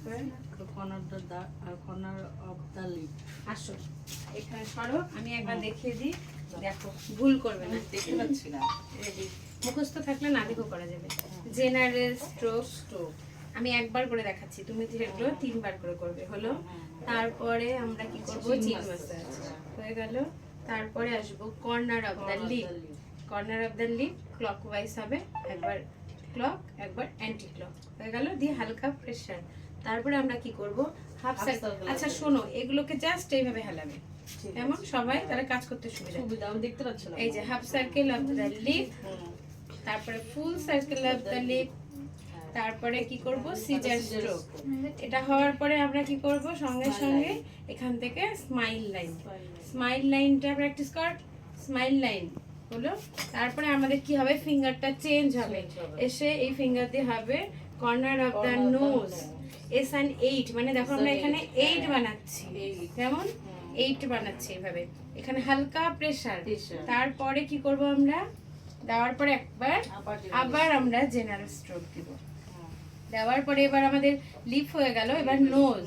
হবে corner of the lip. আসো এখানে সরো, আমি একবার দেখিয়ে দিই, দেখো ভুল করবে না। দেখতে পাচ্ছি না। রেডি, মুখস্থ থাকলে না দেখো করা যাবে। জেনারেল স্ট্রোক আমি একবার করে দেখাচ্ছি, তুমি যেগুলো 3 বার করে করবে। হলো, তারপরে আমরা কি করব, চিন মাসাজ হয়ে গেল। তারপরে আসবো corner of the lip. Corner of the lip clockwise হবে, একবার ক্লক একবার অ্যান্টি ক্লক হয়ে গেল, দিয়ে হালকা প্রেসার। তারপরে আমরা কি করব, হাফ সার্কেল। আচ্ছা শোনো, এগুলোকে জাস্ট এইভাবে হেলাবে, এমন সবাই তারা কাজ করতে সুবিধা। আমি দেখতে পাচ্ছি না। এই যে half circle of the lip, তারপরে full circle of the lip, তারপরে কি করব, সিজার স্ট্রোক। এটা হওয়ার পরে আমরা কি করব, সঙ্গে সঙ্গে এখান থেকে স্মাইল লাইন। স্মাইল লাইনটা প্র্যাকটিস কর, স্মাইল লাইন হলো। তারপরে আমাদের কি হবে, ফিঙ্গারটা চেঞ্জ হবে, এসে এই ফিঙ্গার দিয়ে হবে corner of the nose. S and 8, মানে দেখো আমরা এখানে 8 বানাচ্ছি, কেমন 8 বানাচ্ছি এইভাবে। এখানে হালকা প্রেসার। তারপরে কি করব আমরা, দেওয়ার পরে একবার আবার আমরা জেনারেল স্ট্রোক দিব। দেওয়ার পরে এবার আমাদের লিপ হয়ে গেল, এবার নোজ।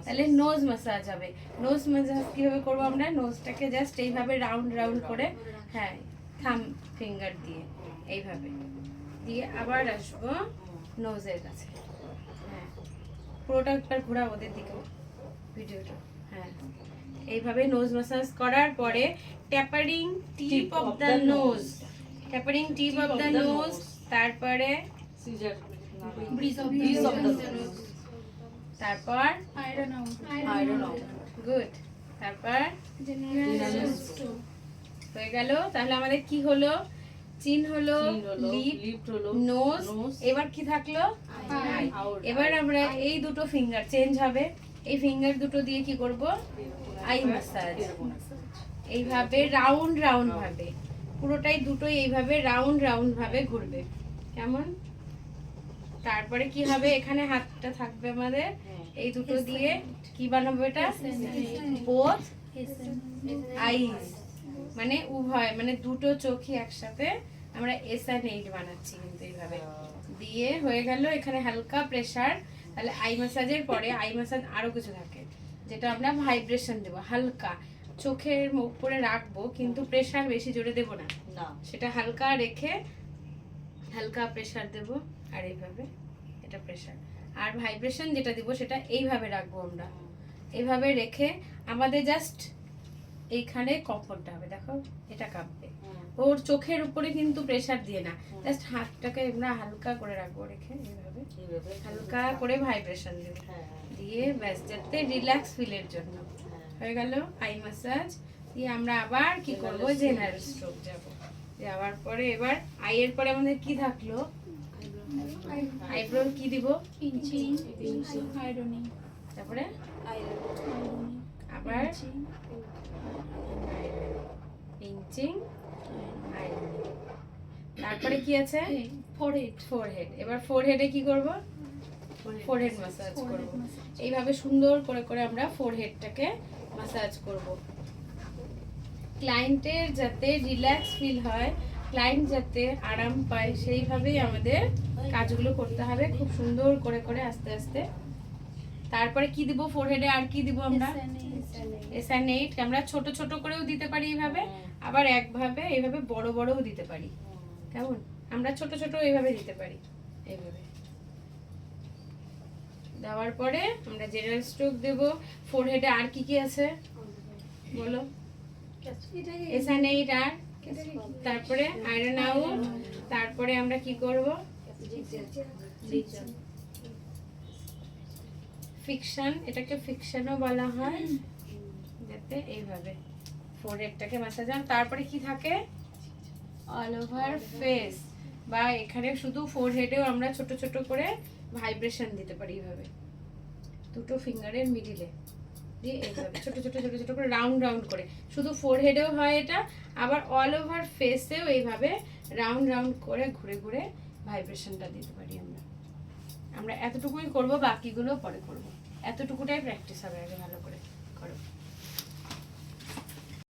তাহলে নোজ মাসাজ হবে। নোজ মাসাজ কিভাবে করব আমরা, নোজটাকে জাস্ট এইভাবে রাউন্ড রাউন্ড করে, হ্যাঁ থাম ফিঙ্গার দিয়ে এইভাবে দিয়ে আবার আসবো নোজের কাছে। হ্যাঁ পুরোটা একবার ঘোরা ওদের দিকে ভিডিওটা। হ্যাঁ এইভাবে নোজ মাসাজ করার পরে tapering tip of the nose, tapering tip of the nose, তারপরে scissor bridge of the nose, তারপর আয়রন আউট। গুড, তারপর জেনারেল স্ট্রোক হয়ে গেল। তাহলে আমাদের কি হলো, চিন হলো, লিপ হলো, নোজ, এবার কি থাকলো, আই। এবার আমরা এই দুটো ফিঙ্গার চেঞ্জ হবে, এই ফিঙ্গার দুটো দিয়ে কি করব, আই মাসাজ। এইভাবে রাউন্ড রাউন্ড ভাবে পুরোটাই দুটোই এইভাবে রাউন্ড রাউন্ড ভাবে ঘুরবে, কেমন। তারপরে কি হবে, এখানে হাতটা থাকবে আমাদের, এই দুটো দিয়ে কি বানাবো, এটা বোথ আইজ, মানে উভয়, মানে দুটো চোখই একসাথে আমরা এস অ্যান্ড 8 বানাচ্ছি কিন্তু এইভাবে দিয়ে। হয়ে গেল, এখানে হালকা প্রেসার। তাহলে আই ম্যাসাজের পরে আই ম্যাসাজ আরো কিছু থাকে, যেটা আমরা ভাইব্রেশন দেবো, হালকা চোখের মুখ করে রাখবো, কিন্তু প্রেসার বেশি জোরে দেবো না, সেটা হালকা রেখে হালকা প্রেসার দেব, আর এইভাবে এটা প্রেসার। আর ভাইব্রেশন যেটা দিব সেটা এইভাবে রাখবো আমরা, এইভাবে রেখে আমাদের জাস্ট এইখানে কম্পনটা হবে, দেখো এটা কাঁপবে, ওর চোখের উপরে কিন্তু প্রেসার দিয়ে না, জাস্ট হাতটাকে আমরা হালকা করে রাখবো, রেখে এইভাবে হালকা করে ভাইব্রেশন দেব, দিয়ে ব্যাস যাতে রিল্যাক্স ফিলের জন্য। হয়ে গেল আই ম্যাসাজ দিয়ে আমরা আবার কি করব, জেনারেল স্ট্রোক যাব। যাওয়ার পরে এবার আইয়ের পরে আমাদের কি থাকলো, আইব্রো কি দিব, পিঞ্চিং আয়রনিং, তারপরে আয়রনিং আবার পিঞ্চিং, তারপরে কি আছে, ফরহেড। ফোরহেড। এবার ফোরহেডে কি করব, ফোরহেড ম্যাসাজ করব। এইভাবে সুন্দর করে করে আমরা ফোরহেডটাকে ম্যাসাজ করব। ক্লায়েন্টের যাতে রিল্যাক্স ফিল হয়, ক্লায়েন্ট যাতে আরাম পায়, সেইভাবেই আমাদের কাজগুলো করতে হবে, খুব সুন্দর করে করে আস্তে আস্তে। তারপরে কি দিব ফোরহেডে, আর কি দিব আমরা, এস অ্যান্ড 8। আমরা ছোট ছোট করেও দিতে পারি এইভাবে, আবার একভাবে এইভাবে বড় বড়ও দিতে পারি, কেমন। আমরা ছোট ছোট এইভাবে দিতে পারি, এইভাবে দেওয়ার পরে আমরা জেনারেল স্ট্রোক দেব। ফোরহেডে আর কি কি আছে বলো, এস অ্যান্ড 8, আর তারপরে আয়রন আউট, তারপরে আমরা কি করব, ফিকশন, এটাকে ফিকশনও বলা হয়, যাতে এইভাবে ফোরহেডটাকে ম্যাসাজ হয়। তারপরে কি থাকে, অল ওভার ফেস, বা এখানে শুধু ফোরহেডেও আমরা ছোট ছোট করে ভাইব্রেশন দিতে পারি, এইভাবে দুটো ফিঙ্গারের মিডিলে দিয়ে এইভাবে ছোট ছোট ছোট ছোট করে রাউন্ড রাউন্ড করে, শুধু ফোরহেডেও হয় এটা, আবার অল ওভার ফেসেও এইভাবে রাউন্ড রাউন্ড করে ঘুরে ঘুরে ভাইব্রেশনটা দিতে পারি আমরা। আমরা এতটুকুই করব, বাকিগুলো পরে করব, এতটুকুটাই প্র্যাকটিস হবে আগে ভালো করে।